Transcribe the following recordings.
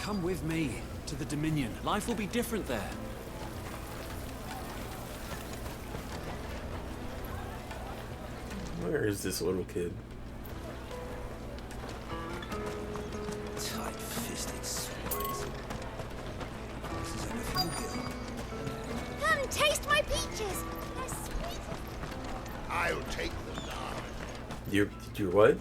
Come with me to the Dominion. Life will be different there. Where is this little kid? Tight-fisted swines. This is everything good. Come, taste my peaches! They're sweet. I'll take them now. Your what?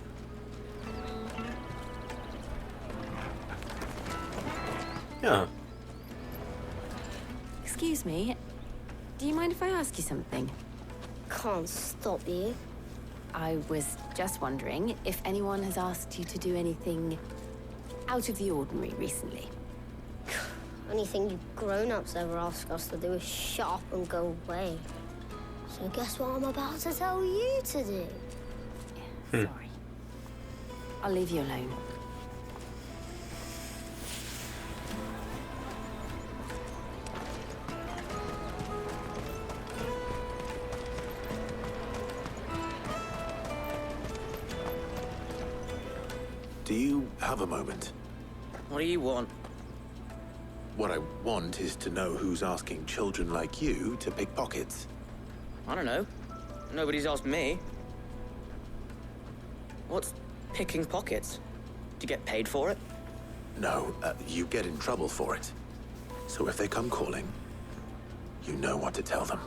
Yeah. Excuse me, do you mind if I ask you something? Can't stop you. I was just wondering if anyone has asked you to do anything out of the ordinary recently. Anything you grown-ups ever ask us to do is shut up and go away. So guess what I'm about to tell you to do? Sorry. I'll leave you alone. Do you have a moment? What do you want? What I want is to know who's asking children like you to pick pockets. I don't know. Nobody's asked me. What's picking pockets? Do you get paid for it? No, you get in trouble for it. So if they come calling, you know what to tell them.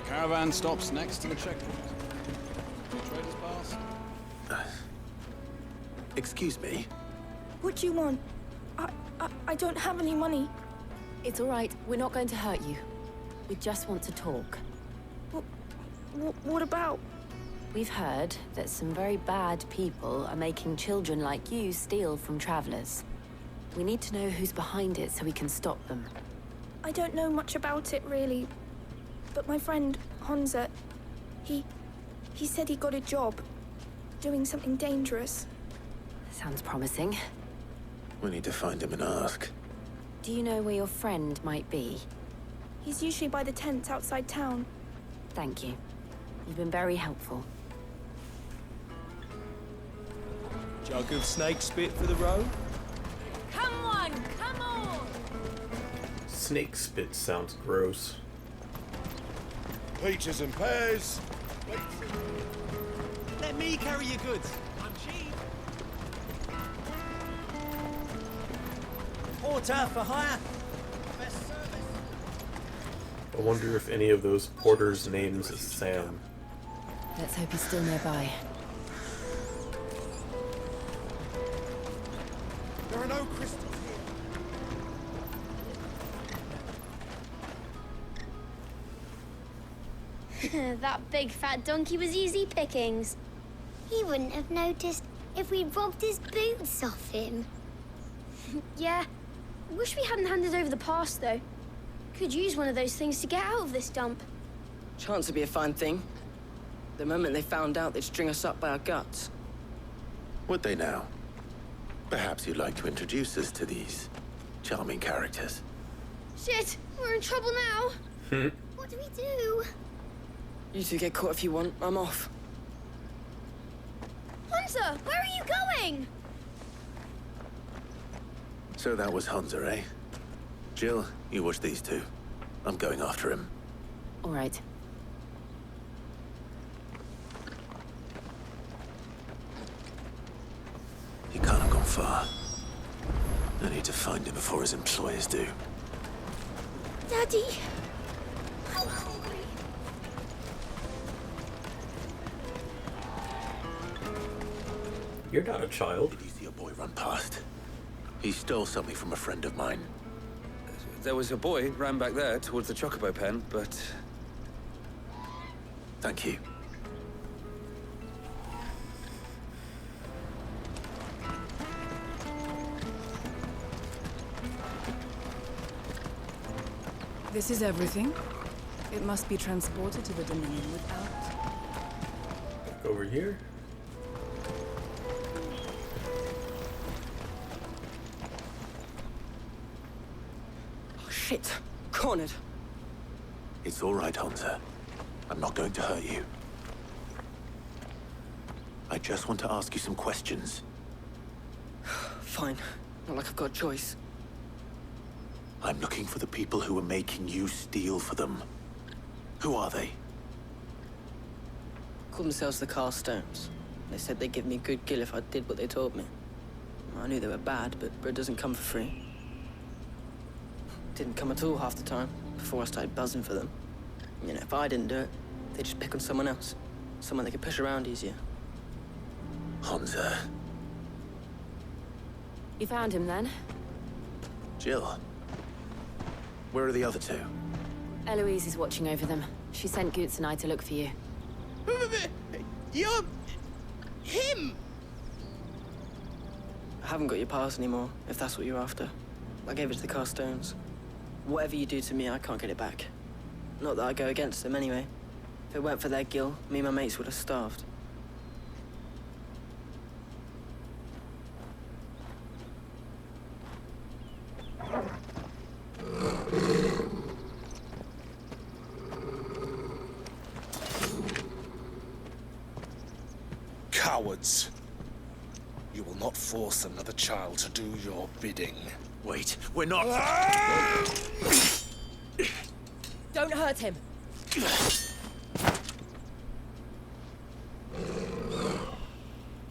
Caravan stops next to the checkpoint. Traders pass. Excuse me? What do you want? I don't have any money. It's all right. We're not going to hurt you. We just want to talk. What about? We've heard that some very bad people are making children like you steal from travelers. We need to know who's behind it so we can stop them. I don't know much about it, really. But my friend, Honza, he said he got a job. Doing something dangerous. Sounds promising. We need to find him and ask. Do you know where your friend might be? He's usually by the tents outside town. Thank you. You've been very helpful. Jug of snake spit for the road? Come on, come on! Snake spit sounds gross. Peaches and pears. Let me carry your goods. I'm cheap. Porter for hire. Best service. I wonder if any of those porters' names is Sam. Let's hope he's still nearby. There are no crystals here. That big fat donkey was easy pickings. He wouldn't have noticed if we'd robbed his boots off him. Yeah. Wish we hadn't handed over the pass, though. Could use one of those things to get out of this dump. Chance would be a fine thing. The moment they found out, they'd string us up by our guts. Would they now? Perhaps you'd like to introduce us to these charming characters. Shit, we're in trouble now. What do we do? You two get caught if you want. I'm off. Hunter, where are you going? So that was Hunter, eh? Jill, you watch these two. I'm going after him. All right. He can't have gone far. I need to find him before his employers do. Daddy, I'm hungry. You're not a child. Did you see a boy run past? He stole something from a friend of mine. There was a boy ran back there towards the chocobo pen, but... Thank you. This is everything. It must be transported to the Dominion without... Back over here. Oh, shit. Cornered. It's all right, Hunter. I'm not going to hurt you. I just want to ask you some questions. Fine. Not like I've got a choice. I'm looking for the people who are making you steal for them. Who are they? Call themselves the Carstones. They said they'd give me a good gill if I did what they told me. I knew they were bad, but bread doesn't come for free. Didn't come at all half the time, before I started buzzing for them. You know, if I didn't do it, they'd just pick on someone else. Someone they could push around easier. Hansa. You found him then? Jill. Where are the other two? Eloise is watching over them. She sent Goetz and I to look for you. You're... him! I haven't got your pass anymore, if that's what you're after. I gave it to the Carstones. Whatever you do to me, I can't get it back. Not that I go against them anyway. If it weren't for their gill, me and my mates would have starved. Cowards. You will not force another child to do your bidding. Wait, we're not... Don't hurt him.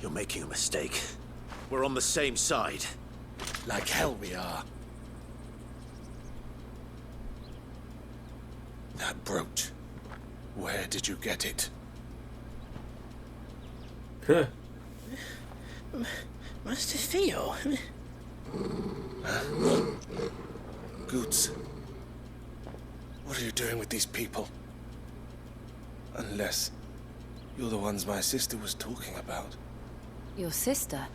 You're making a mistake. We're on the same side. Like hell we are. That brooch. Where did you get it? Huh. Master Theo. Goetz. What are you doing with these people? Unless you're the ones my sister was talking about. Your sister?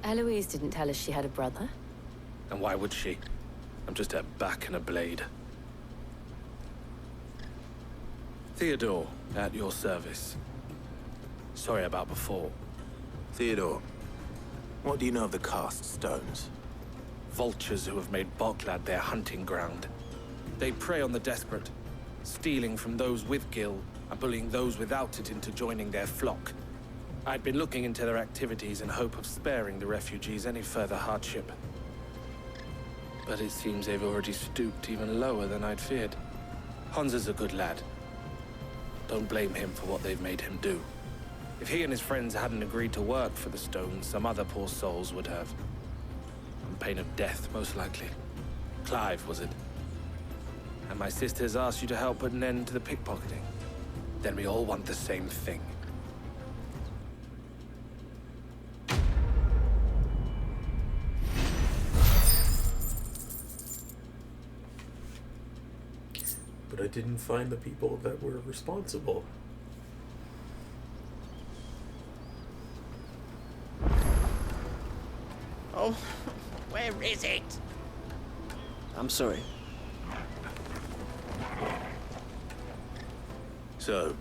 Eloise didn't tell us she had a brother. And why would she? I'm just her back and a blade. Theodore, at your service. Sorry about before. Theodore, what do you know of the cast stones? Vultures who have made Boklad their hunting ground. They prey on the desperate, stealing from those with gil and bullying those without it into joining their flock. I'd been looking into their activities in hope of sparing the refugees any further hardship. But it seems they've already stooped even lower than I'd feared. Hansa's a good lad. Don't blame him for what they've made him do. If he and his friends hadn't agreed to work for the stones, some other poor souls would have. On pain of death, most likely. Clive, was it? And my sisters asked you to help put an end to the pickpocketing. Then we all want the same thing. But I didn't find the people that were responsible. Oh, where is it? I'm sorry. So,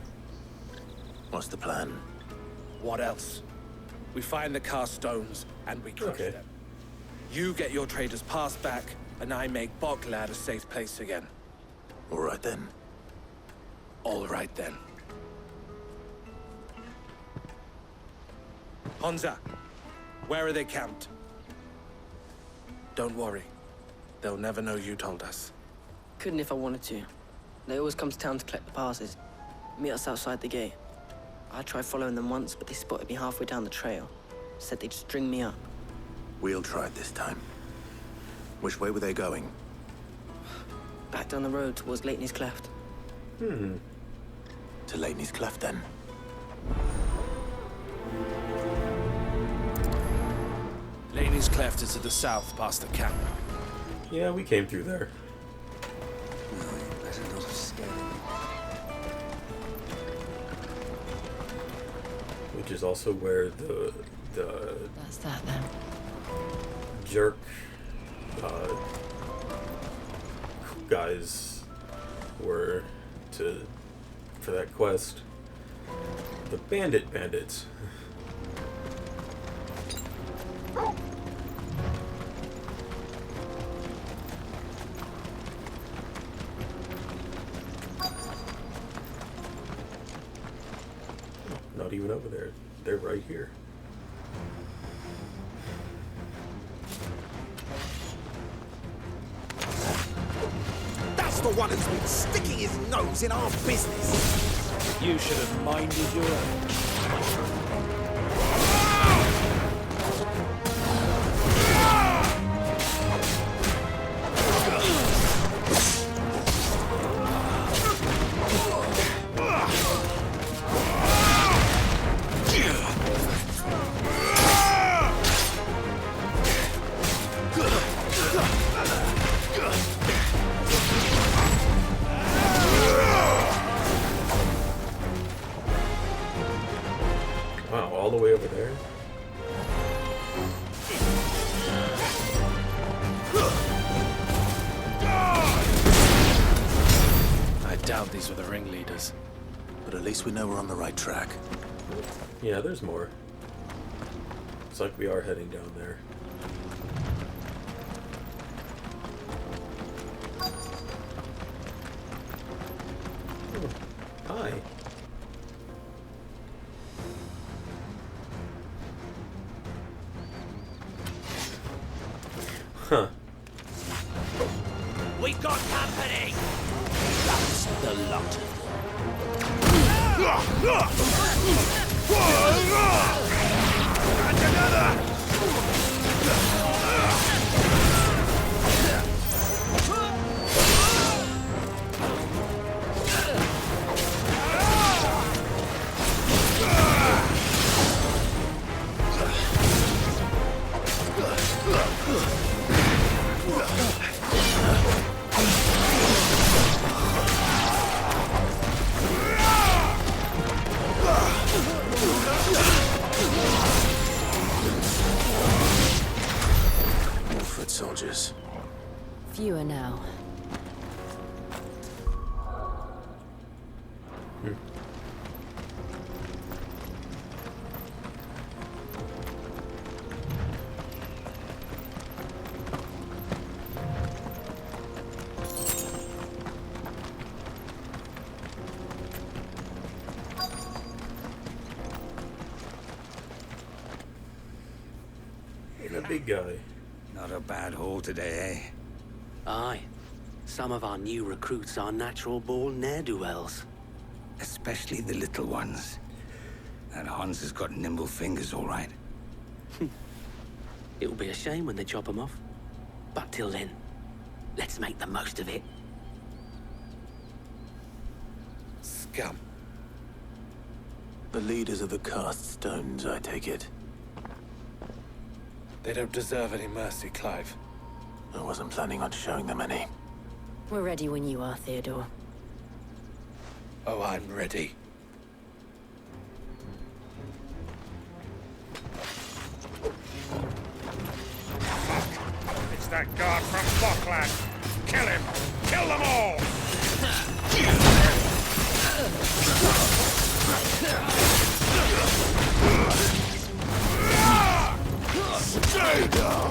what's the plan? What else? We find the cast stones and we crush them. You get your trader's pass back, and I make Boklad a safe place again. All right then. All right then. Hansa, where are they camped? Don't worry. They'll never know you told us. Couldn't if I wanted to. They always come to town to collect the passes. Meet us outside the gate. I tried following them once, but they spotted me halfway down the trail. Said they'd string me up. We'll try it this time. Which way were they going? Back down the road towards Lateney's Cleft. Hmm. To Lateney's Cleft, then. Laney's Cleft is to the south, past the camp. Yeah, we came through there. Better not have scared him. Which is also where the That's that then. jerk guys were to for that quest. The bandits. Not even over there. They're right here. That's the one who's been sticking his nose in our business. You should have minded your own. Wow, all the way over there? I doubt these were the ringleaders. But at least we know we're on the right track. Yeah, there's more. Looks like we are heading down there. Oh, hi. Huh. We've got company! That's the lot of and another! Foot soldiers. Fewer now. And a big guy. Not a bad haul today, eh? Aye. Some of our new recruits are natural-born ne'er-do-wells. Especially the little ones. And Hans has got nimble fingers, all right. It'll be a shame when they chop them off. But till then, let's make the most of it. Scum. The leaders of the cast stones, I take it. They don't deserve any mercy, Clive. I wasn't planning on showing them any. We're ready when you are, Theodore. Oh, I'm ready. It's that guard from Bockland. Kill him! Kill them all! Stay down!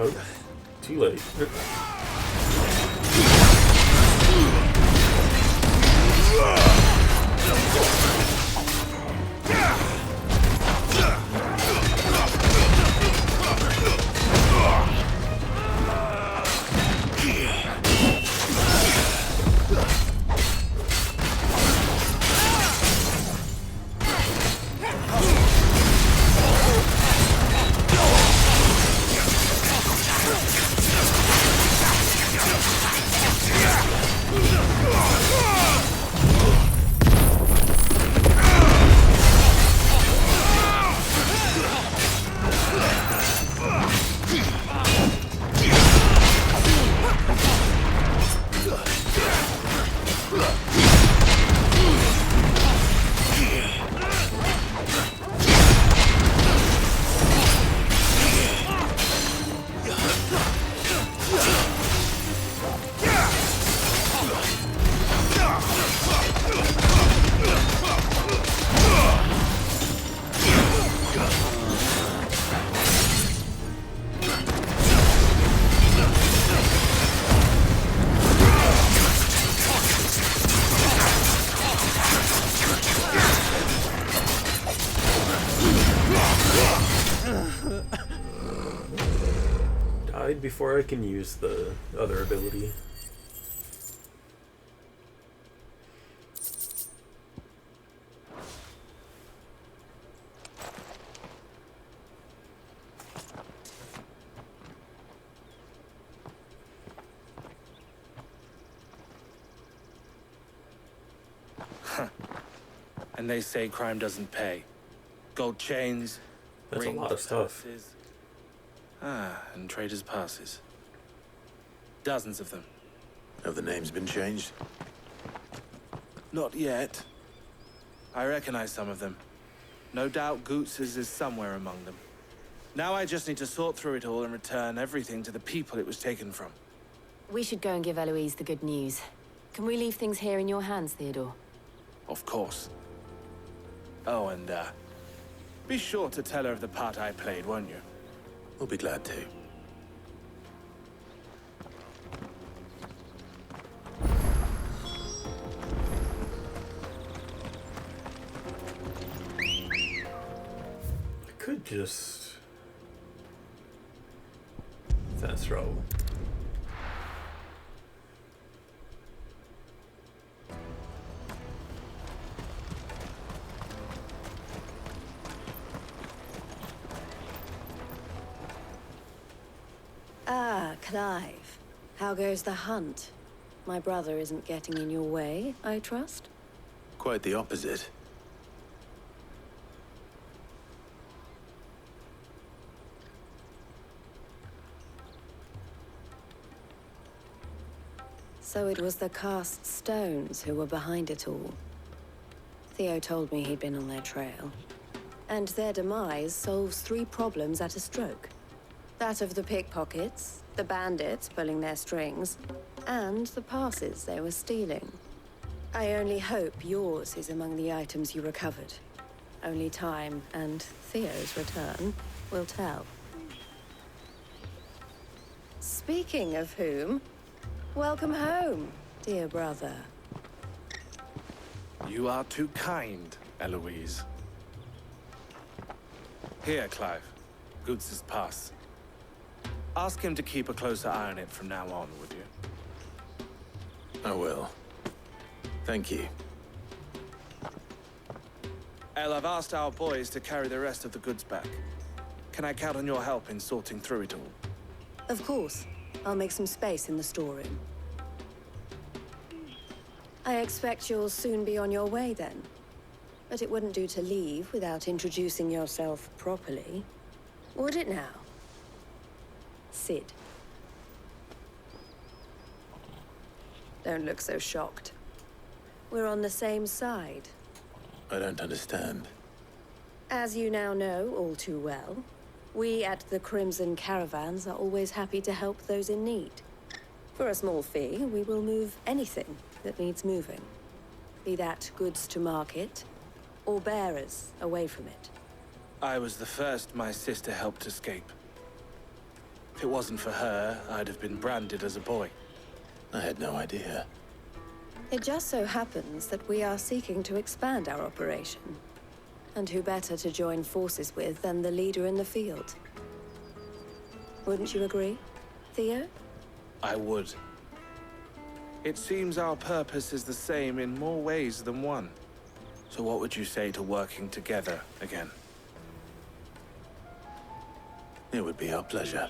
Oh, too late. died before I can use the other ability. And they say crime doesn't pay. Gold chains, That's a lot of stuff. palaces. And traders' passes. Dozens of them. Have the names been changed? Not yet. I recognize some of them. No doubt Goetz's is somewhere among them. Now I just need to sort through it all and return everything to the people it was taken from. We should go and give Eloise the good news. Can we leave things here in your hands, Theodore? Of course. Oh, and, be sure to tell her of the part I played, won't you? We'll be glad to. I could just fast travel. Ah, Clive. How goes the hunt? My brother isn't getting in your way, I trust? Quite the opposite. So it was the cast stones who were behind it all. Theo told me he'd been on their trail. And their demise solves 3 problems at a stroke. That of the pickpockets, the bandits pulling their strings, and the passes they were stealing. I only hope yours is among the items you recovered. Only time and Theo's return will tell. Speaking of whom, welcome home, dear brother. You are too kind, Eloise. Here, Clive. Goetz's pass. Ask him to keep a closer eye on it from now on, would you? I will. Thank you. El, I've asked our boys to carry the rest of the goods back. Can I count on your help in sorting through it all? Of course. I'll make some space in the storeroom. I expect you'll soon be on your way then. But it wouldn't do to leave without introducing yourself properly. Would it now? Sid. Don't look so shocked. We're on the same side. I don't understand. As you now know all too well, we at the Crimson Caravans are always happy to help those in need. For a small fee, we will move anything that needs moving. Be that goods to market, or bearers away from it. I was the first my sister helped escape. If it wasn't for her, I'd have been branded as a boy. I had no idea. It just so happens that we are seeking to expand our operation. And who better to join forces with than the leader in the field? Wouldn't you agree, Theo? I would. It seems our purpose is the same in more ways than one. So what would you say to working together again? It would be our pleasure.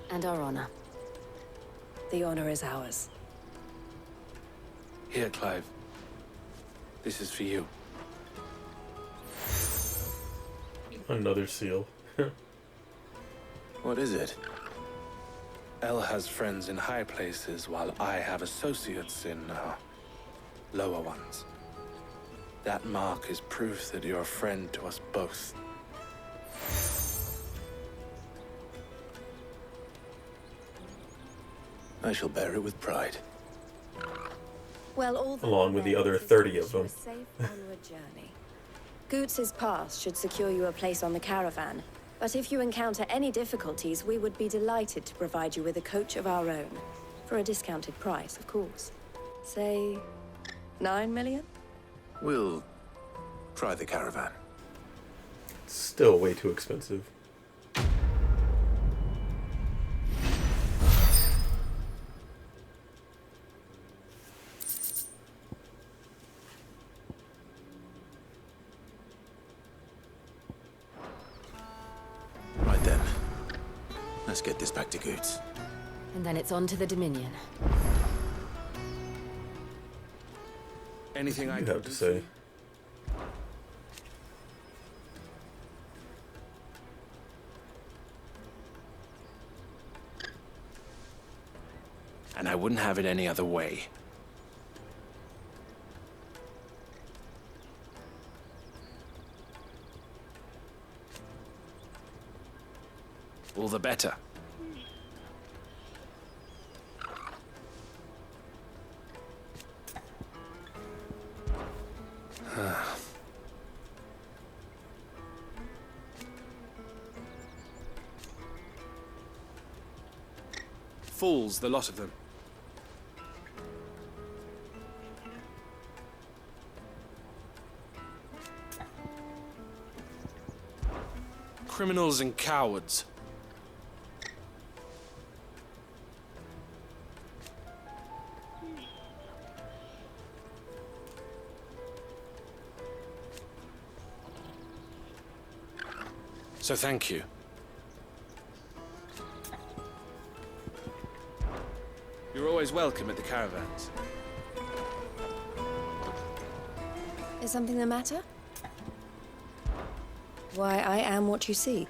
And our honor. The honor is ours. Here, Clive. This is for you. Another seal. What is it? El has friends in high places, while I have associates in, lower ones. That mark is proof that you're a friend to us both. I shall bear it with pride. Well, all Along with the other 30 of them. a safe onward journey. Goetz's pass should secure you a place on the caravan. But if you encounter any difficulties, we would be delighted to provide you with a coach of our own. For a discounted price, of course. Say, 9 million? We'll try the caravan. Still way too expensive. Let's get this back to Goetz. And then it's on to the Dominion. Anything I You can have to do say. And I wouldn't have it any other way. All the better. Fools, the lot of them. Criminals and cowards. So thank you. You're always welcome at the caravans. Is something the matter? Why, I am what you see.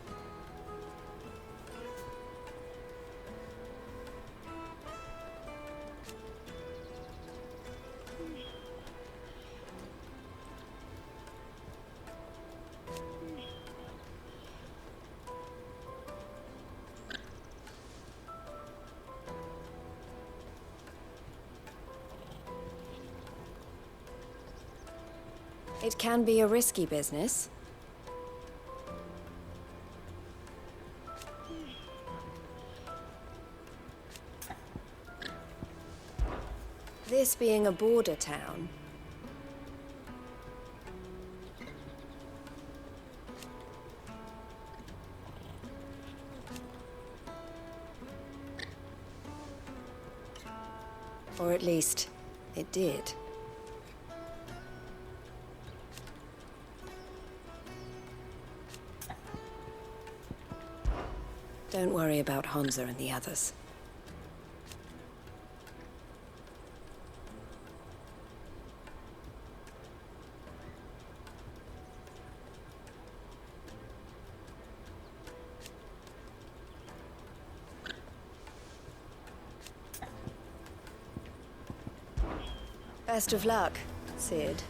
It can be a risky business. This being a border town, or at least it did. Don't worry about Hansa and the others. Best of luck, Sid.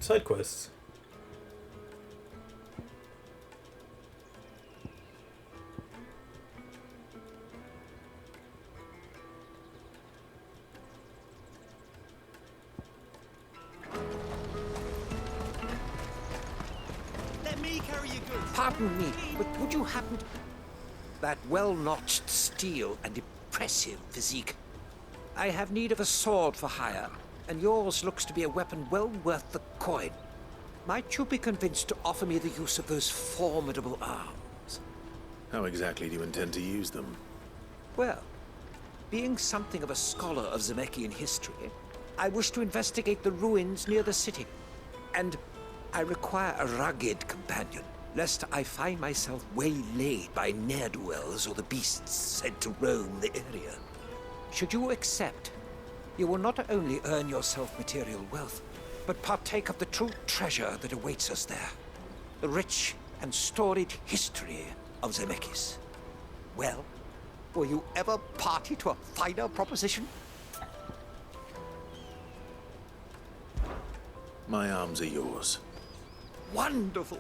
Side quests. Pardon me, but would you happen to... That well-notched steel and impressive physique. I have need of a sword for hire, and yours looks to be a weapon well worth the coin. Might you be convinced to offer me the use of those formidable arms? How exactly do you intend to use them? Well, being something of a scholar of Zemeckis history, I wish to investigate the ruins near the city. And I require a rugged companion, lest I find myself waylaid by ne'er-do-wells or the beasts sent to roam the area. Should you accept, you will not only earn yourself material wealth, but partake of the true treasure that awaits us there. The rich and storied history of Zemeckis. Well, were you ever party to a finer proposition? My arms are yours. Wonderful!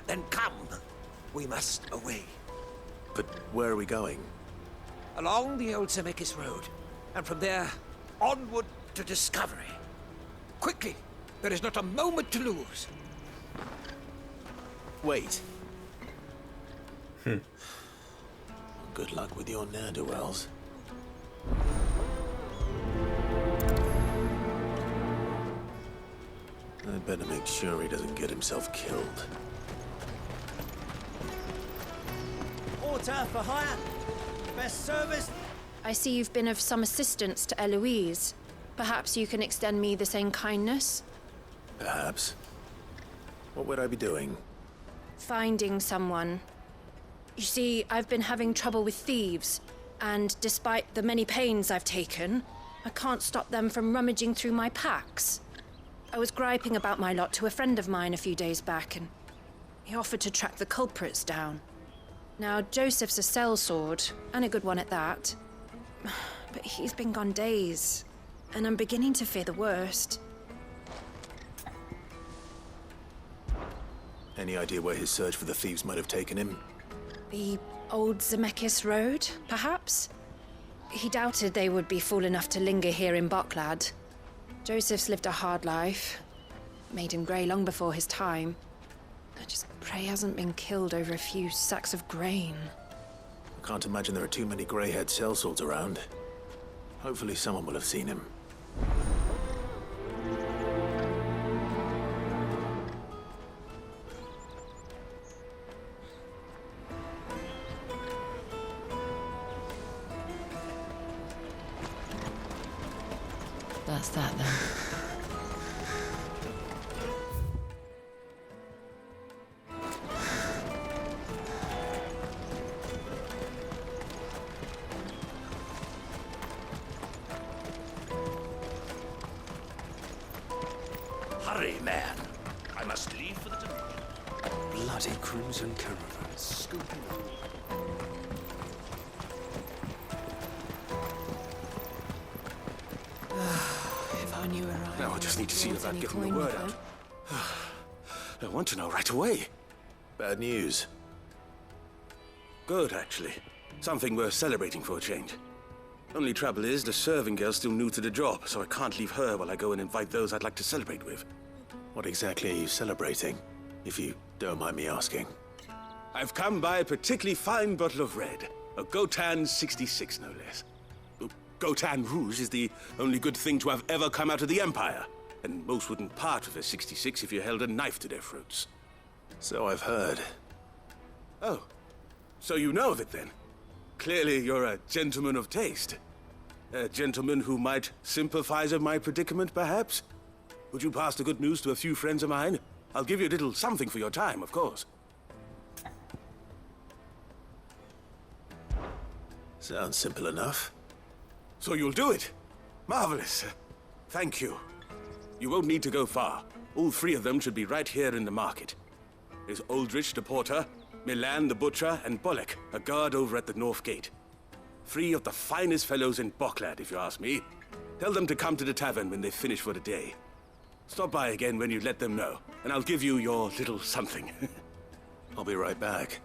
Then come. We must away. But where are we going? Along the old Zemeckis Road, and from there, onward to discovery. Quickly! There is not a moment to lose. Wait. Good luck with your ne'er-do-wells. I'd better make sure he doesn't get himself killed. Order for hire. Best service. I see you've been of some assistance to Eloise. Perhaps you can extend me the same kindness? Perhaps. What would I be doing? Finding someone. You see, I've been having trouble with thieves, and despite the many pains I've taken, I can't stop them from rummaging through my packs. I was griping about my lot to a friend of mine a few days back, and he offered to track the culprits down. Now, Joseph's a sellsword, and a good one at that. But he's been gone days, and I'm beginning to fear the worst. Any idea where his search for the thieves might have taken him? The old Zemeckis Road, perhaps? He doubted they would be fool enough to linger here in Boklad. Joseph's lived a hard life. Made him grey long before his time. I just pray he hasn't been killed over a few sacks of grain. I can't imagine there are too many grey-haired sellswords around. Hopefully someone will have seen him. That's that then. Hurry, man. I must leave for the Dominion. Bloody crimson caravan, scooping If I knew where I Now I just need to see was, about any getting the coin word float? out. I want to know right away. Bad news. Good, actually. Something worth celebrating for a change. Only trouble is, the serving girl's still new to the job, so I can't leave her while I go and invite those I'd like to celebrate with. What exactly are you celebrating, if you don't mind me asking? I've come by a particularly fine bottle of red. A Goetz 66, no less. Goetz Rouge is the only good thing to have ever come out of the Empire. And most wouldn't part with a 66 if you held a knife to their throats. So I've heard. Oh, so you know of it then? Clearly you're a gentleman of taste. A gentleman who might sympathize with my predicament, perhaps? Would you pass the good news to a few friends of mine? I'll give you a little something for your time, of course. Sounds simple enough. So you'll do it? Marvelous. Thank you. You won't need to go far. All three of them should be right here in the market. There's Aldrich the porter, Milan the butcher, and Bolek, a guard over at the north gate. Three of the finest fellows in Boklad, if you ask me. Tell them to come to the tavern when they finish for the day. Stop by again when you let them know, and I'll give you your little something. I'll be right back.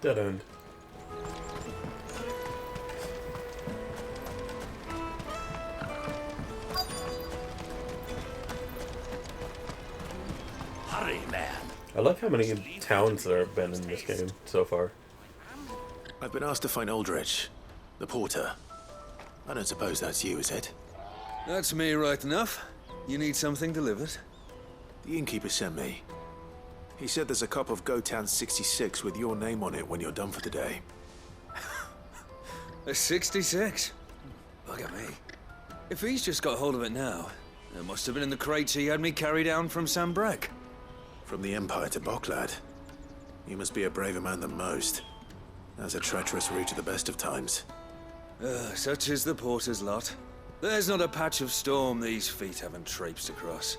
Dead end. Hurry, man. I like how many towns there have been in this game so far. I've been asked to find Aldrich, the porter. I don't suppose that's you, is it? That's me right enough. You need something delivered? The innkeeper sent me. He said there's a cup of Goetz 66 with your name on it when you're done for today. A 66? Look at me. If he's just got hold of it now, it must have been in the crates he had me carry down from Sambrek. From the Empire to Boklad. You must be a braver man than most. That's a treacherous route at the best of times. Such is the porter's lot. There's not a patch of storm these feet haven't traipsed across.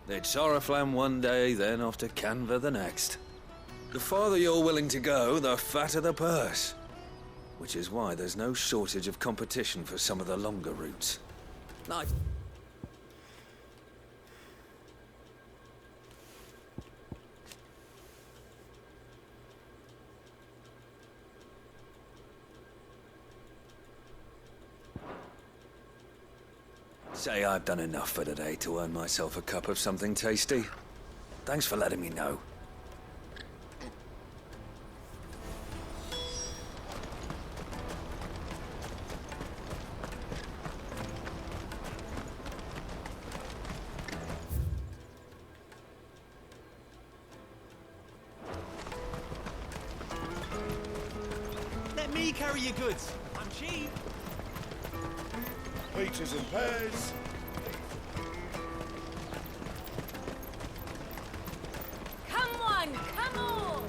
They'd Soraflam one day, then off to Canva the next. The farther you're willing to go, the fatter the purse. Which is why there's no shortage of competition for some of the longer routes. Say I've done enough for today to earn myself a cup of something tasty. Thanks for letting me know. Let me carry your goods. I'm cheap. Peaches and pears. Come on, come on!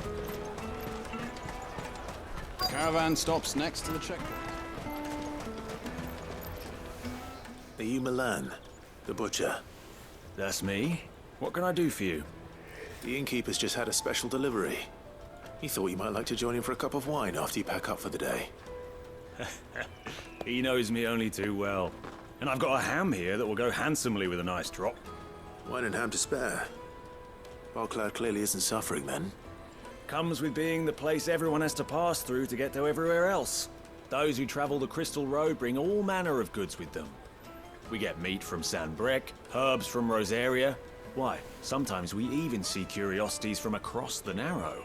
Caravan stops next to the checkpoint. Are you Milan, the butcher? That's me. What can I do for you? The innkeeper's just had a special delivery. He thought you might like to join him for a cup of wine after you pack up for the day. He knows me only too well. And I've got a ham here that will go handsomely with a nice drop. Wine and ham to spare. Barclad clearly isn't suffering then. Comes with being the place everyone has to pass through to get to everywhere else. Those who travel the Crystal Road bring all manner of goods with them. We get meat from Sanbrec, herbs from Rosaria. Why, sometimes we even see curiosities from across the Narrow.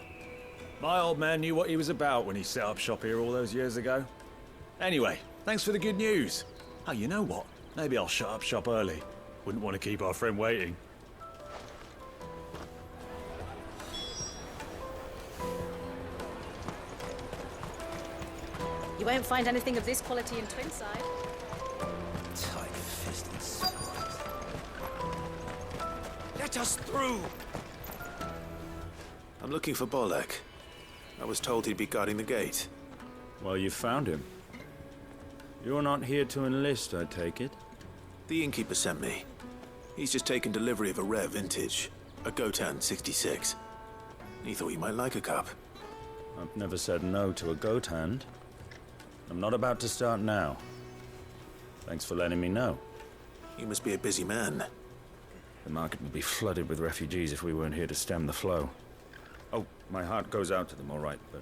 My old man knew what he was about when he set up shop here all those years ago. Anyway, thanks for the good news. Oh, you know what? Maybe I'll shut up shop early. Wouldn't want to keep our friend waiting. You won't find anything of this quality in Twinside. Tight-fisted squads. Let us through! I'm looking for Bolek. I was told he'd be guarding the gate. Well, you found him. You're not here to enlist, I take it? The innkeeper sent me. He's just taken delivery of a rare vintage, a Gotan 66. He thought you might like a cup. I've never said no to a goat hand. I'm not about to start now. Thanks for letting me know. You must be a busy man. The market would be flooded with refugees if we weren't here to stem the flow. Oh, my heart goes out to them, all right, but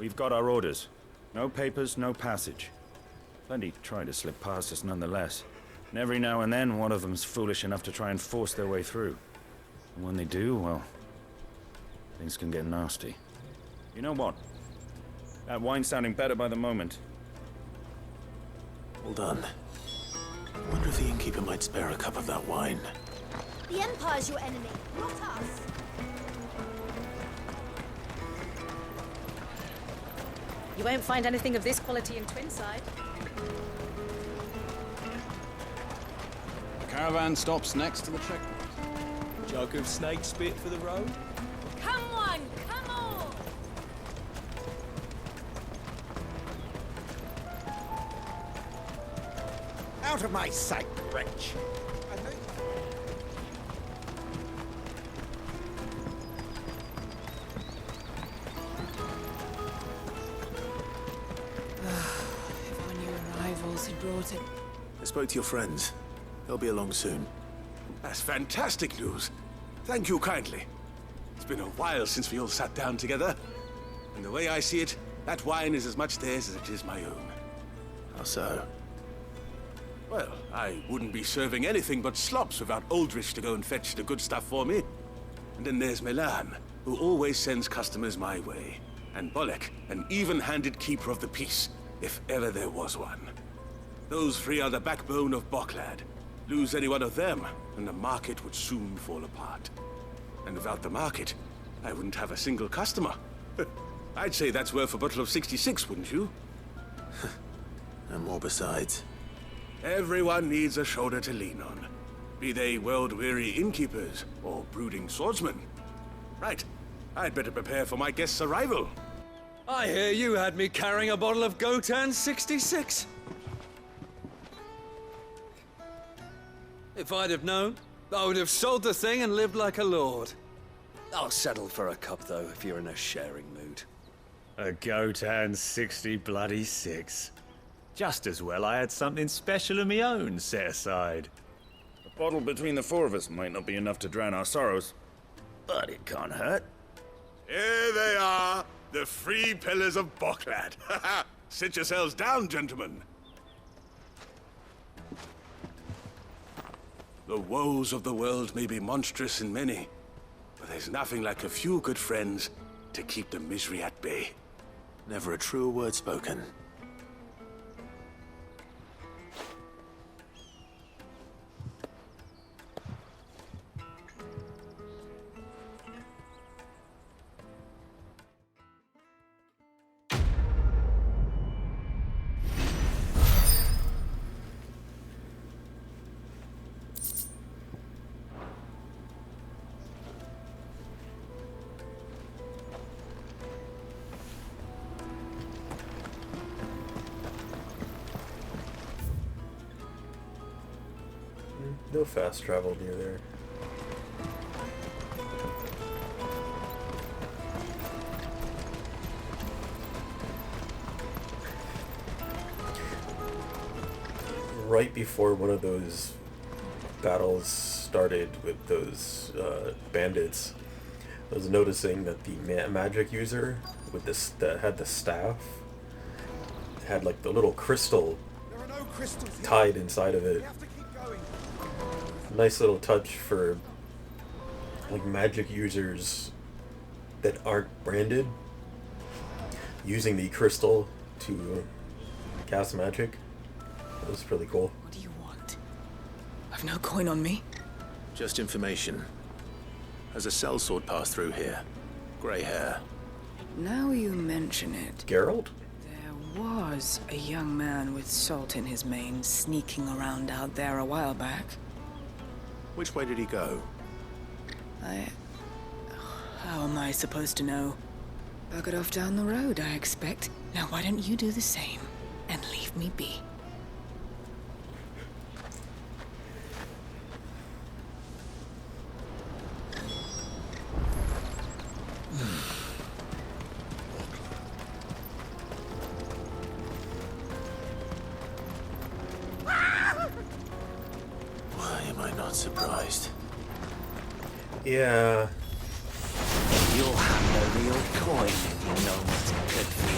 we've got our orders. No papers, no passage. Plenty try to slip past us nonetheless. And every now and then, one of them's foolish enough to try and force their way through. And when they do, well, things can get nasty. You know what? That wine's sounding better by the moment. Well done. I wonder if the innkeeper might spare a cup of that wine. The Empire's your enemy, not us. You won't find anything of this quality in Twinside. The caravan stops next to the checkpoint. Jug of snake spit for the road? Come on, come on! Out of my sight, wretch! If our new arrivals had brought it. I spoke to your friends. They'll be along soon. That's fantastic news. Thank you kindly. It's been a while since we all sat down together. And the way I see it, that wine is as much theirs as it is my own. How so? Well, I wouldn't be serving anything but slops without Aldrich to go and fetch the good stuff for me. And then there's Milan, who always sends customers my way. And Bolek, an even-handed keeper of the peace, if ever there was one. Those three are the backbone of Barclad. Lose any one of them, and the market would soon fall apart. And without the market, I wouldn't have a single customer. I'd say that's worth a bottle of 66, wouldn't you? And more besides. Everyone needs a shoulder to lean on. Be they world-weary innkeepers or brooding swordsmen. Right, I'd better prepare for my guest's arrival. I hear you had me carrying a bottle of Gotan 66. If I'd have known, I would have sold the thing and lived like a lord. I'll settle for a cup, though, if you're in a sharing mood. A Gotan 66. Just as well I had something special of my own set aside. A bottle between the four of us might not be enough to drown our sorrows, but it can't hurt. Here they are, the three pillars of Barclad. Sit yourselves down, gentlemen. The woes of the world may be monstrous in many, but there's nothing like a few good friends to keep the misery at bay. Never a truer word spoken. No fast travel near there. Right before one of those battles started with those bandits, I was noticing that the magic user with this that had the staff had like the little crystal tied inside of it. Nice little touch for like magic users that aren't branded, using the crystal to cast magic. That was pretty cool. What do you want? I've no coin on me. Just information. Has a sellsword passed through here? Grey hair. Now you mention it. Geralt? There was a young man with salt in his mane sneaking around out there a while back. Which way did he go? How am I supposed to know? Buggered off down the road, I expect. Now why don't you do the same and leave me be? Why am I not surprised? Yeah. You'll have no real coin if you know what's good for you.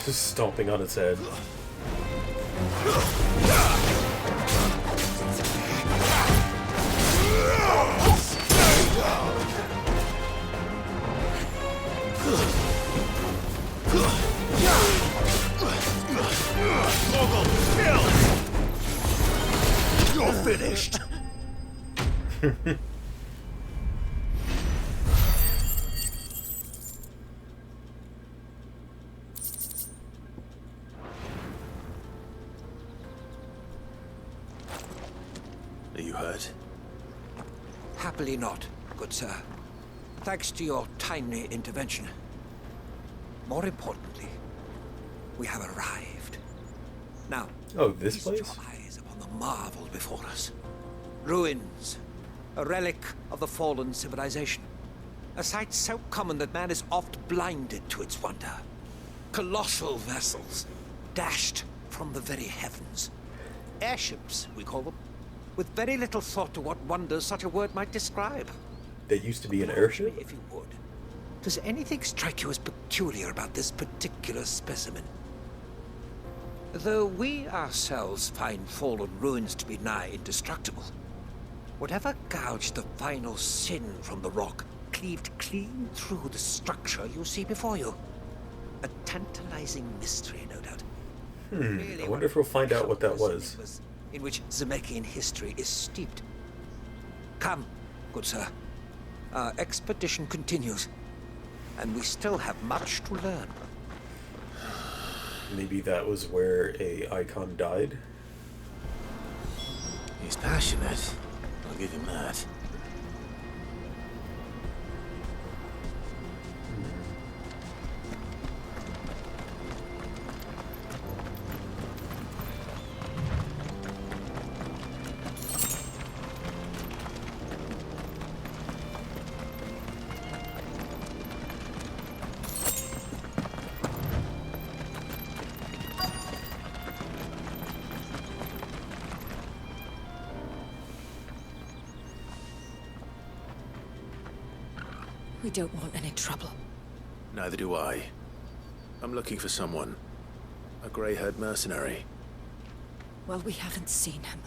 Just stomping on its head. You're finished. Are you hurt? Happily not, good sir. Thanks to your timely intervention. More importantly, we have arrived. Now, oh, this feast place? your eyes upon the marvel before us. Ruins, a relic of the fallen civilization. A sight so common that man is oft blinded to its wonder. Colossal vessels, dashed from the very heavens. Airships, we call them, with very little thought to what wonders such a word might describe. There used to be an airship? If you would, does anything strike you as peculiar about this particular specimen? Though we ourselves find fallen ruins to be nigh indestructible, whatever gouged the final sin from the rock cleaved clean through the structure you see before you. A tantalizing mystery, no doubt. I wonder if we'll find out what that was. In which Zemeckis history is steeped. Come, good sir. Our expedition continues, and we still have much to learn. Maybe that was where a icon died? He's passionate. I'll give him that. We don't want any trouble. Neither do I. I'm looking for someone. A grey-haired mercenary. Well, we haven't seen him.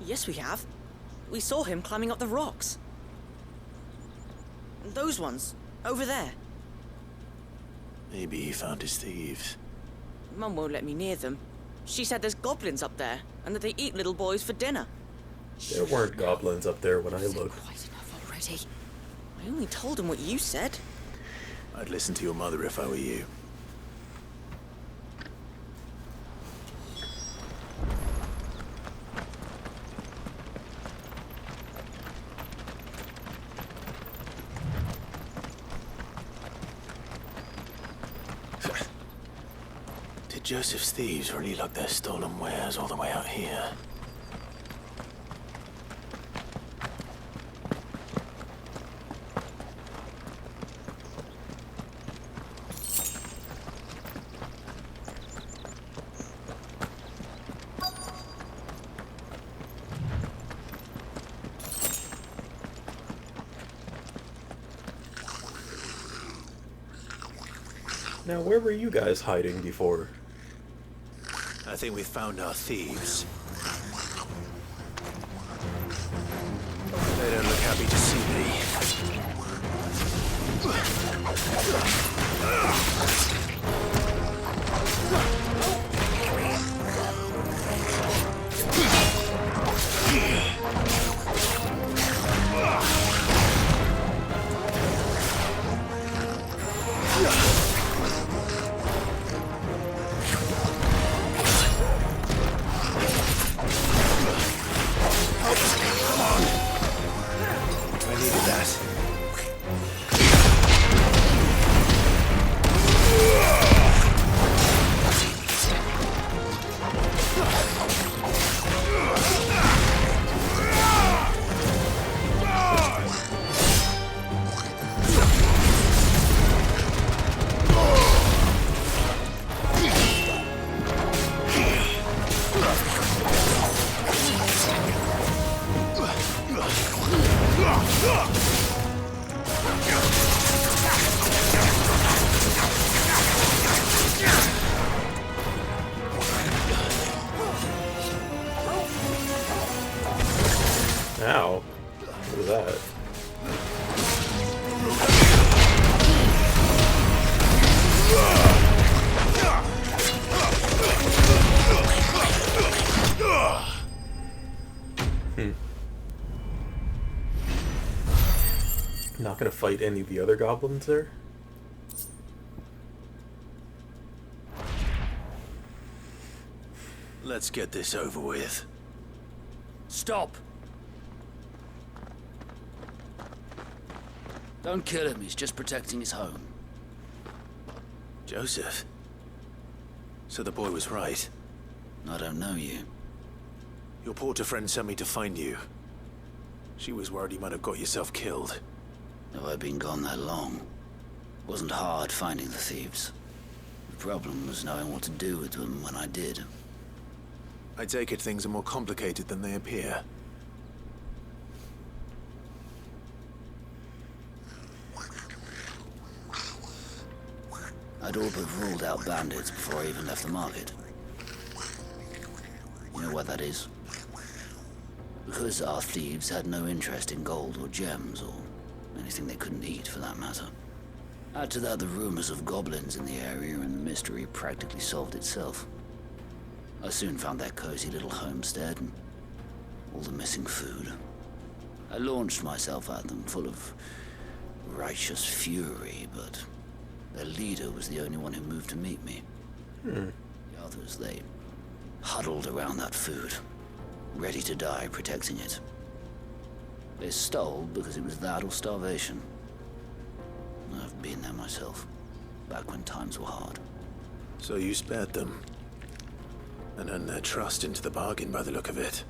Yes, we have. We saw him climbing up the rocks. Those ones, over there. Maybe he found his thieves. Mum won't let me near them. She said there's goblins up there, and that they eat little boys for dinner. There weren't goblins up there when I looked. Quite enough already. I only told him what you said. I'd listen to your mother if I were you. Did Joseph's thieves really lug their stolen wares all the way out here? Now, where were you guys hiding before? I think we've found our thieves. They don't look happy to see me. Ow. What was that? Not gonna fight any of the other goblins there? Let's get this over with. Stop! Don't kill him, he's just protecting his home. Joseph? So the boy was right. I don't know you. Your porter friend sent me to find you. She was worried you might have got yourself killed. Have I been gone that long? Wasn't hard finding the thieves. The problem was knowing what to do with them when I did. I take it things are more complicated than they appear. I'd all but ruled out bandits before I even left the market. You know what that is? Because our thieves had no interest in gold or gems, or anything they couldn't eat for that matter. Add to that the rumors of goblins in the area, and the mystery practically solved itself. I soon found their cozy little homestead, and all the missing food. I launched myself at them, full of righteous fury, but their leader was the only one who moved to meet me. The others, they huddled around that food, ready to die protecting it. They stole because it was that or starvation. I've been there myself, back when times were hard. So you spared them? And earned their trust into the bargain by the look of it.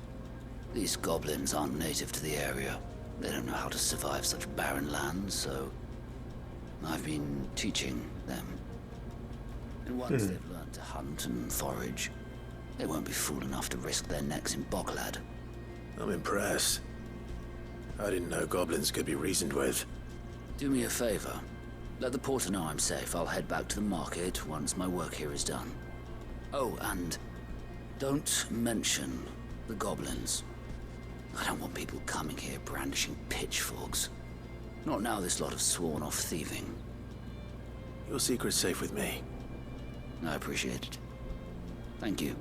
These goblins aren't native to the area. They don't know how to survive such barren lands, so I've been teaching them. And once they've learned to hunt and forage, they won't be fool enough to risk their necks in Boglad. I'm impressed. I didn't know goblins could be reasoned with. Do me a favor. Let the porter know I'm safe. I'll head back to the market once my work here is done. Oh, and don't mention the goblins. I don't want people coming here brandishing pitchforks. Not now this lot have sworn off thieving. Your secret's safe with me. I appreciate it. Thank you.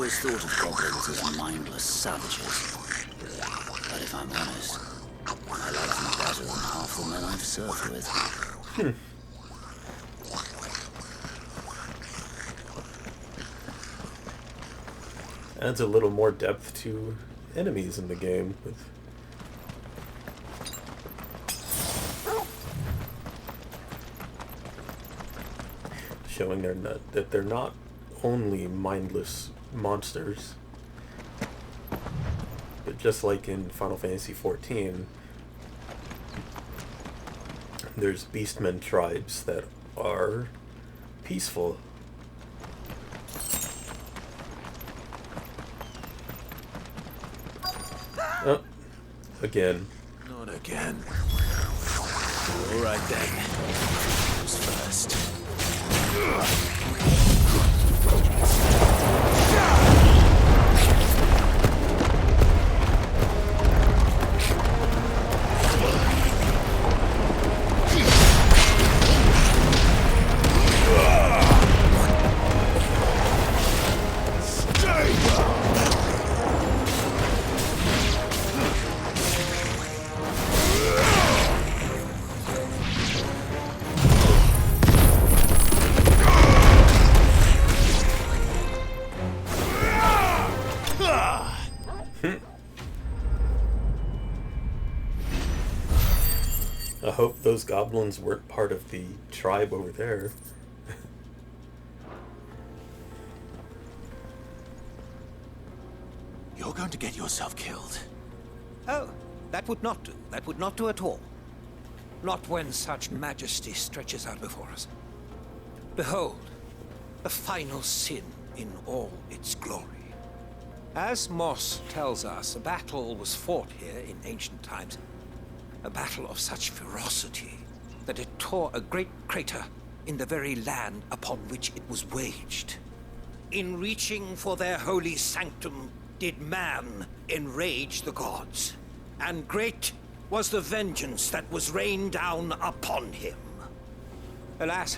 always thought of goblins as mindless savages. But if I'm honest, I like them better than half the men I've served with. Adds a little more depth to enemies in the game. Showing that they're not only mindless monsters, but just like in Final Fantasy XIV, there's beastmen tribes that are peaceful. Oh, again. Not again. All right then. Who's first? I hope those goblins weren't part of the tribe over there. You're going to get yourself killed. Oh, that would not do. That would not do at all. Not when such majesty stretches out before us. Behold, the final sin in all its glory. As Moss tells us, a battle was fought here in ancient times. A battle of such ferocity that it tore a great crater in the very land upon which it was waged. In reaching for their holy sanctum, did man enrage the gods, and great was the vengeance that was rained down upon him. Alas,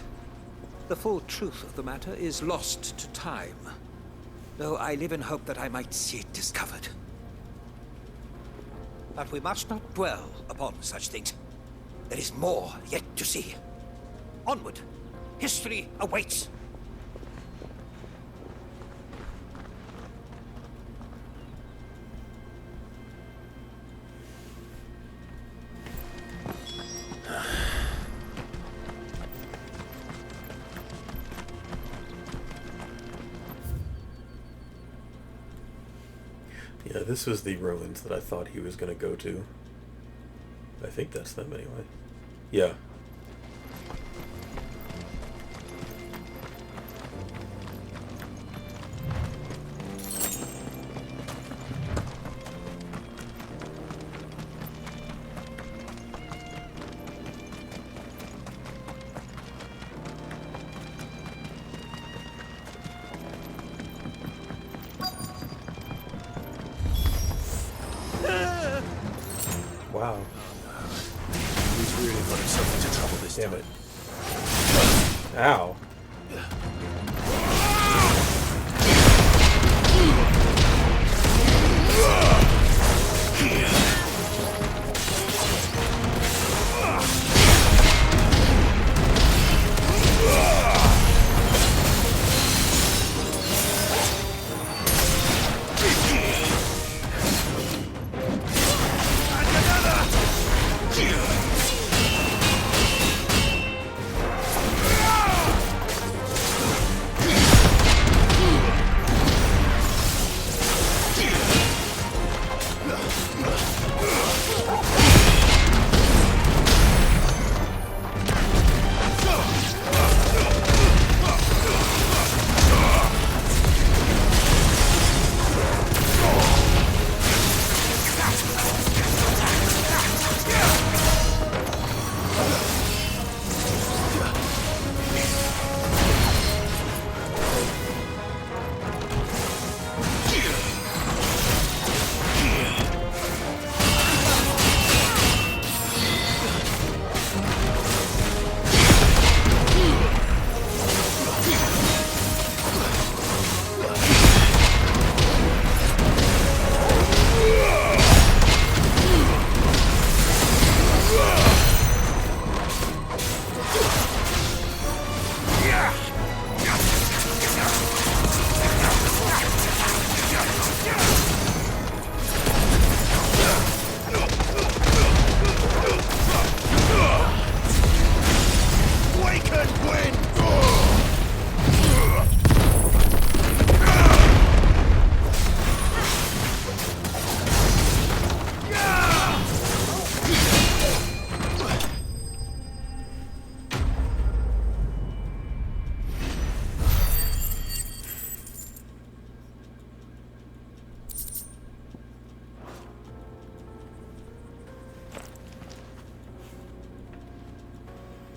the full truth of the matter is lost to time, though I live in hope that I might see it discovered. But we must not dwell upon such things. There is more yet to see. Onward! History awaits! Yeah, this was the ruins that I thought he was going to go to. I think that's them anyway. Yeah. Wow. He's really got himself into trouble this Damn time. it. Ow.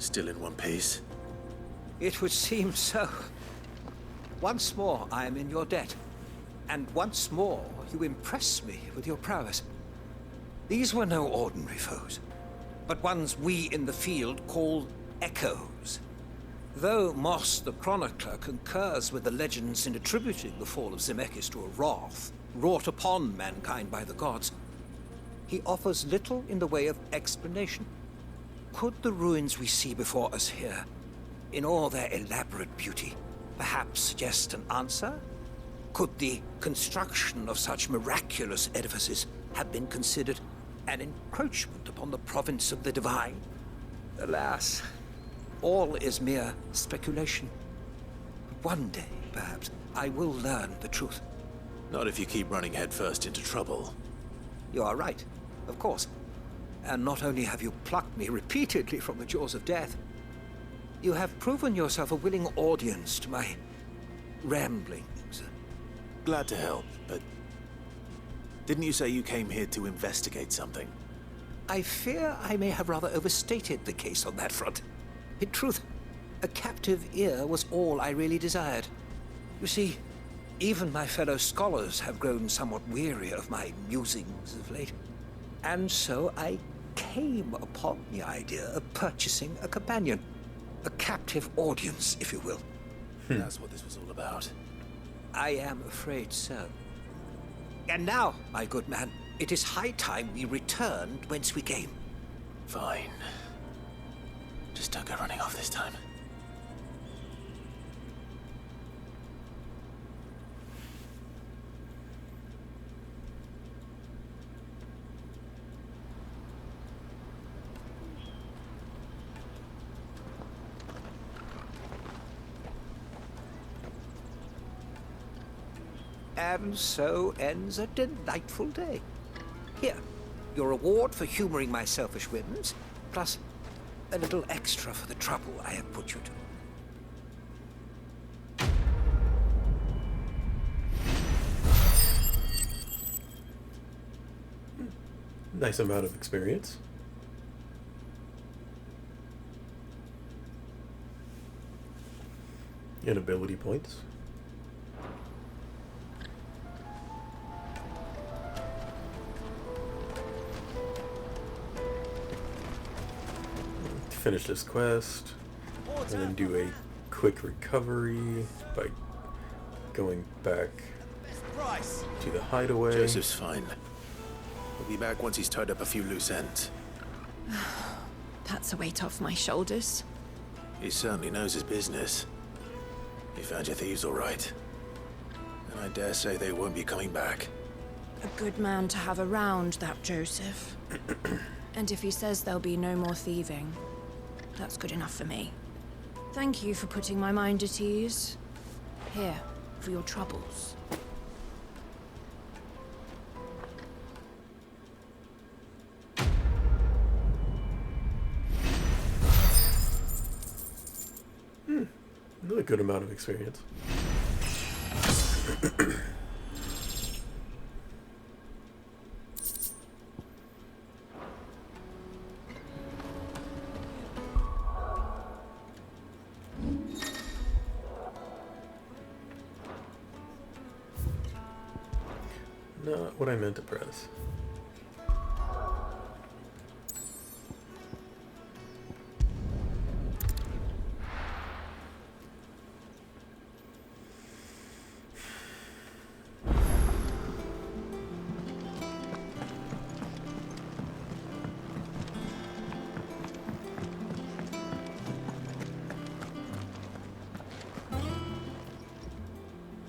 Still in one piece? It would seem so. Once more, I am in your debt. And once more, you impress me with your prowess. These were no ordinary foes, but ones we in the field call echoes. Though Moss the Chronicler concurs with the legends in attributing the fall of Zemeckis to a wrath wrought upon mankind by the gods, he offers little in the way of explanation. Could the ruins we see before us here, in all their elaborate beauty, perhaps suggest an answer? Could the construction of such miraculous edifices have been considered an encroachment upon the province of the divine? Alas, all is mere speculation. One day, perhaps, I will learn the truth. Not if you keep running headfirst into trouble. You are right, of course. And not only have you plucked me repeatedly from the jaws of death, you have proven yourself a willing audience to my ramblings. Glad to help, but didn't you say you came here to investigate something? I fear I may have rather overstated the case on that front. In truth, a captive ear was all I really desired. You see, even my fellow scholars have grown somewhat weary of my musings of late. And so I came upon the idea of purchasing a companion. A captive audience, if you will. That's what this was all about. I am afraid so. And now, my good man, it is high time we returned whence we came. Fine. Just don't go running off this time. And so ends a delightful day. Here, your reward for humoring my selfish whims, plus a little extra for the trouble I have put you to. Nice amount of experience. And ability points. Finish this quest and then do a quick recovery by going back to the hideaway. Joseph's fine. He'll be back once he's tied up a few loose ends. That's a weight off my shoulders. He certainly knows his business. You found your thieves all right. And I dare say they won't be coming back. A good man to have around, that Joseph. And if he says there'll be no more thieving, that's good enough for me. Thank you for putting my mind at ease. Here, for your troubles. Another good amount of experience. Not what I meant to press.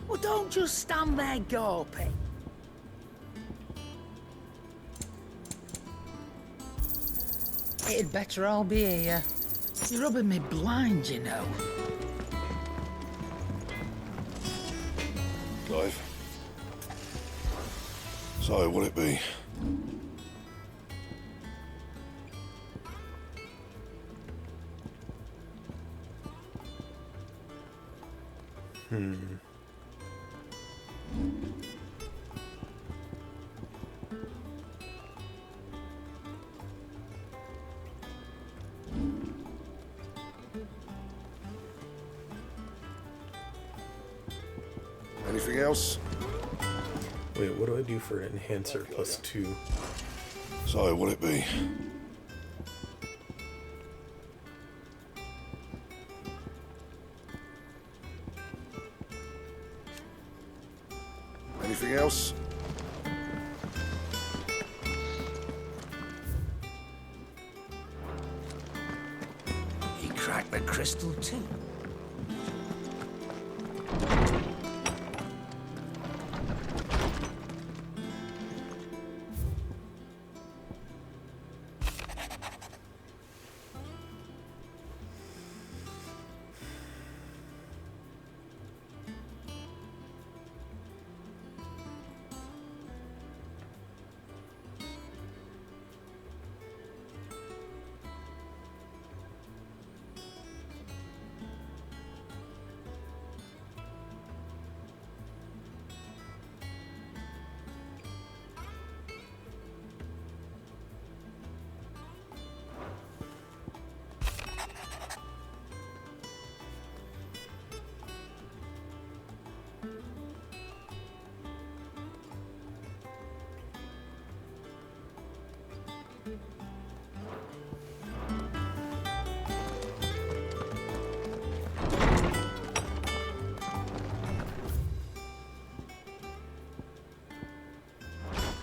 Well, don't just stand there gawping. It'd better all be here. You're rubbing me blind, you know. Clive. So, will it be? Anything else? Wait, what do I do for an enhancer plus 2? So, what'll it be? Anything else? He cracked the crystal too.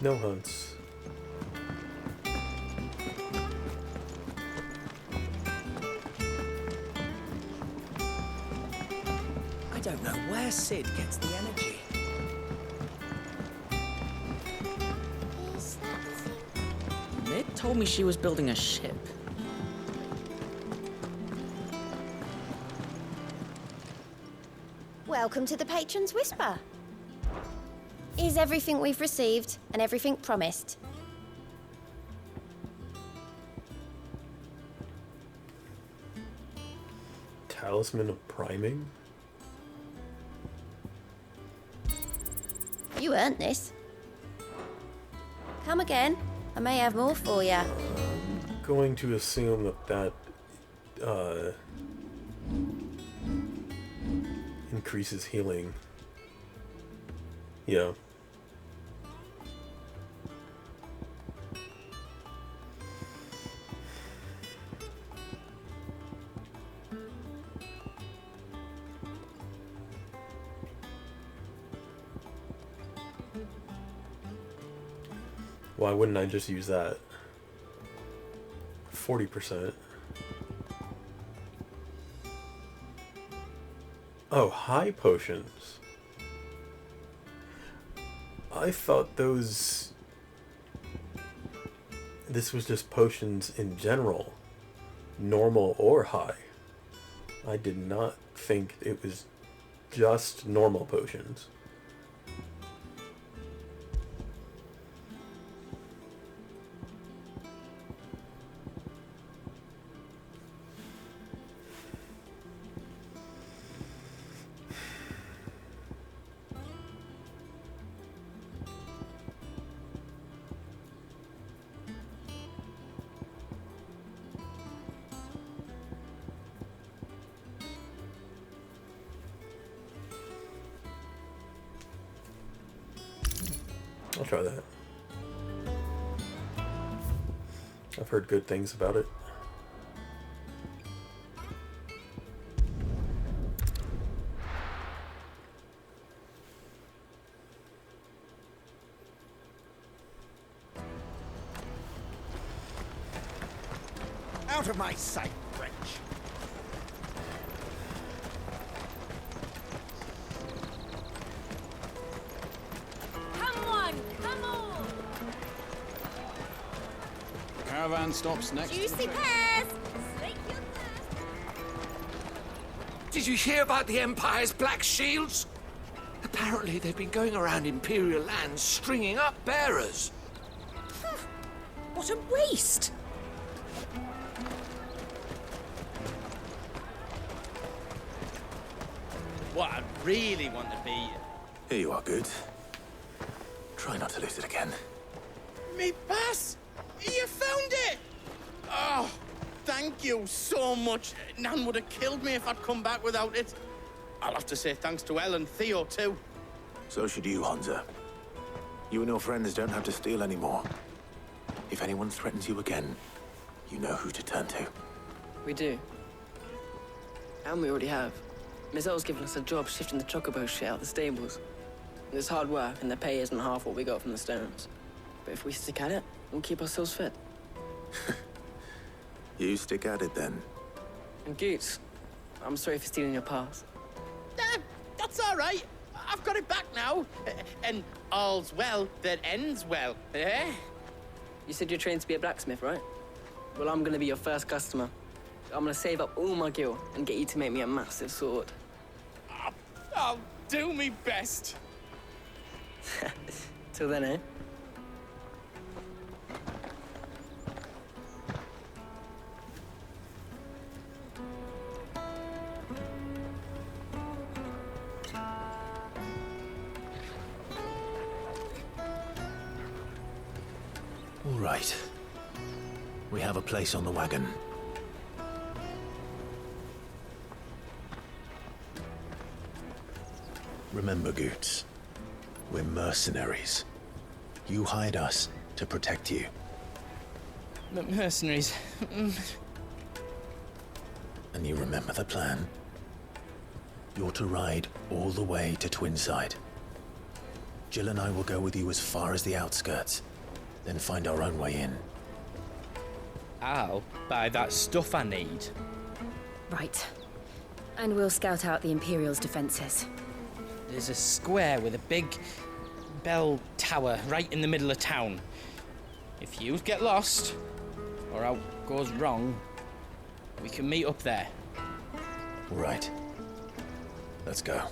No hunts. I don't know where Sid gets the energy. Is that the thing? Mid told me she was building a ship. Welcome to the Patron's Whisper. Is everything we've received and everything promised? Talisman of priming? You earned this. Come again. I may have more for you. I'm going to assume that increases healing. Yeah. Why wouldn't I just use that? 40%. Oh, high potions. I thought this was just potions in general, normal or high. I did not think it was just normal potions. I'll try that. I've heard good things about it. Out of my sight, French. Caravan stops next. Juicy pears! Did you hear about the Empire's Black Shields? Apparently they've been going around Imperial lands stringing up bearers. What a waste! What I really want to be... Here you are, Goetz. Try not to lose it again. Me pass! You found it! Oh, thank you so much. Nan would have killed me if I'd come back without it. I'll have to say thanks to Elle and Theo, too. So should you, Hansa. You and your friends don't have to steal anymore. If anyone threatens you again, you know who to turn to. We do. And we already have. Mizelle's given us a job shifting the chocobo shit out the stables. It's hard work, and the pay isn't half what we got from the stones. But if we stick at it, we'll keep ourselves fit. You stick at it then. And Goetz, I'm sorry for stealing your pass. That's all right. I've got it back now. And all's well that ends well, eh? You said you're trained to be a blacksmith, right? Well, I'm gonna be your first customer. I'm gonna save up all my gil and get you to make me a massive sword. I'll do me best. Till then, eh? All right. We have a place on the wagon. Remember, Goetz, we're mercenaries. You hired us to protect you. Mercenaries. And you remember the plan? You're to ride all the way to Twinside. Jill and I will go with you as far as the outskirts, then find our own way in. I'll buy that stuff I need. Right. And we'll scout out the Imperial's defenses. There's a square with a big bell tower right in the middle of town. If you get lost, or out goes wrong, we can meet up there. Right. Let's go.